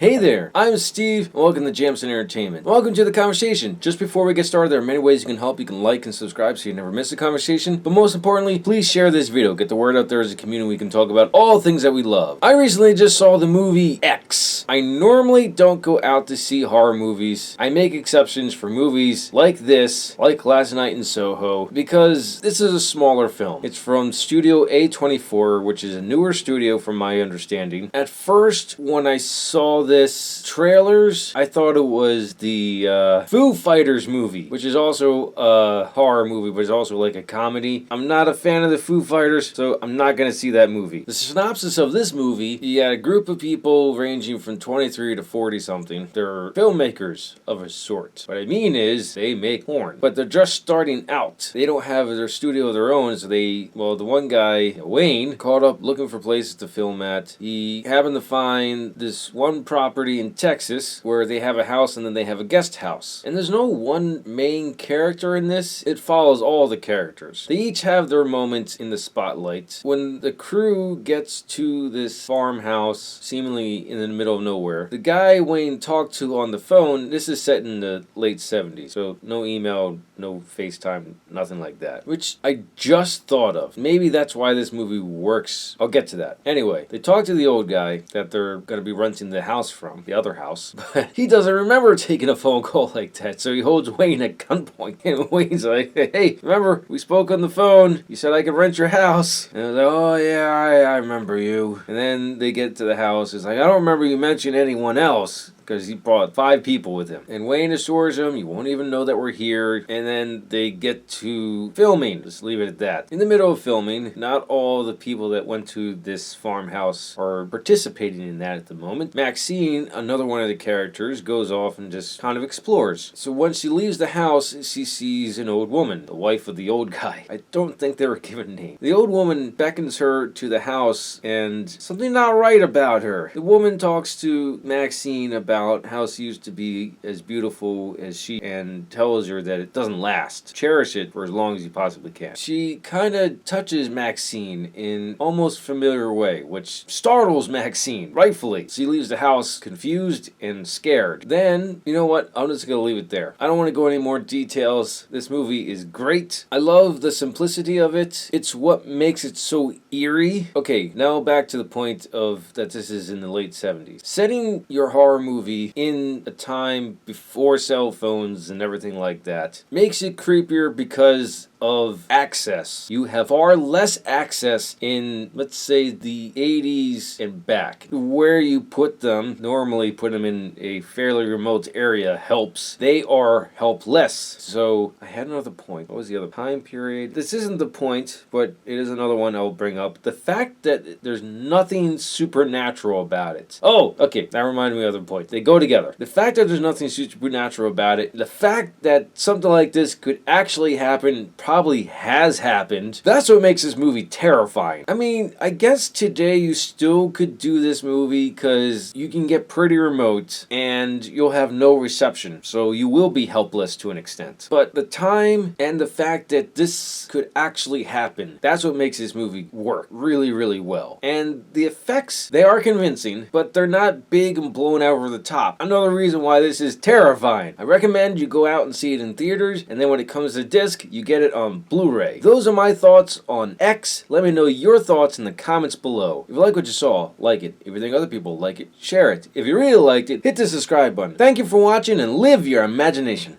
Hey there, I'm Steve, and welcome to Jamsin Entertainment. Welcome to the conversation. Just before we get started, there are many ways you can help. You can like and subscribe so you never miss a conversation. But most importantly, please share this video. Get the word out there as a community. We can talk about all things that we love. I recently just saw the movie X. I normally don't go out to see horror movies. I make exceptions for movies like this, like Last Night in Soho, because this is a smaller film. It's from Studio A24, which is a newer studio from my understanding. At first, when I saw this trailers, I thought it was the Foo Fighters movie, which is also a horror movie, but it's also like a comedy. I'm not a fan of the Foo Fighters, so I'm not gonna see that movie. The synopsis of this movie, you got a group of people ranging from 23 to 40 something. They're filmmakers of a sort. What I mean is, they make porn, but they're just starting out. They don't have their studio of their own, so the one guy, Wayne, called up looking for places to film at. He happened to find this one property in Texas where they have a house and then they have a guest house. And there's no one main character in this. It follows all the characters. They each have their moments in the spotlight. When the crew gets to this farmhouse, seemingly in the middle of nowhere, the guy Wayne talked to on the phone, this is set in the late 70s, so no email, no FaceTime, nothing like that. Which I just thought of. Maybe that's why this movie works. I'll get to that. Anyway, they talk to the old guy that they're going to be renting the house from, the other house, but he doesn't remember taking a phone call like that, so he holds Wayne at gunpoint, and Wayne's like, hey, remember, we spoke on the phone, you said I could rent your house, and I was like, oh yeah, I remember you, and then they get to the house, it's like, I don't remember you mentioning anyone else, because he brought 5 people with him. And Wayne assures him, you won't even know that we're here. And then they get to filming. Just leave it at that. In the middle of filming, not all the people that went to this farmhouse are participating in that at the moment. Maxine, another one of the characters, goes off and just kind of explores. So when she leaves the house, she sees an old woman, the wife of the old guy. I don't think they were given names. The old woman beckons her to the house and something not right about her. The woman talks to Maxine about how she used to be as beautiful as she and tells her that it doesn't last. Cherish it for as long as you possibly can. She kind of touches Maxine in almost familiar way, which startles Maxine, rightfully. She leaves the house confused and scared. Then, you know what? I'm just gonna leave it there. I don't want to go any more details. This movie is great. I love the simplicity of it. It's what makes it so eerie. Okay, now back to the point of that this is in the late 70s. Setting your horror movie in a time before cell phones and everything like that makes it creepier because of access. You have far less access in, let's say, the 80s and back. Where you put them, normally put them in a fairly remote area, helps. They are helpless. So I had another point. What was the other time period? This isn't the point, but it is another one I'll bring up. The fact that there's nothing supernatural about it. Oh, okay, that reminded me of the point. They go together. The fact that there's nothing supernatural about it, the fact that something like this could actually happen, probably has happened, that's what makes this movie terrifying. I mean, I guess today you still could do this movie because you can get pretty remote and you'll have no reception, so you will be helpless to an extent. But the time and the fact that this could actually happen, that's what makes this movie work really, really well. And the effects, they are convincing, but they're not big and blown out over the top. Another reason why this is terrifying. I recommend you go out and see it in theaters, and then when it comes to disc, you get it on Blu-ray. Those are my thoughts on X. Let me know your thoughts in the comments below. If you like what you saw, like it. If you think other people like it, share it. If you really liked it, hit the subscribe button. Thank you for watching and live your imagination.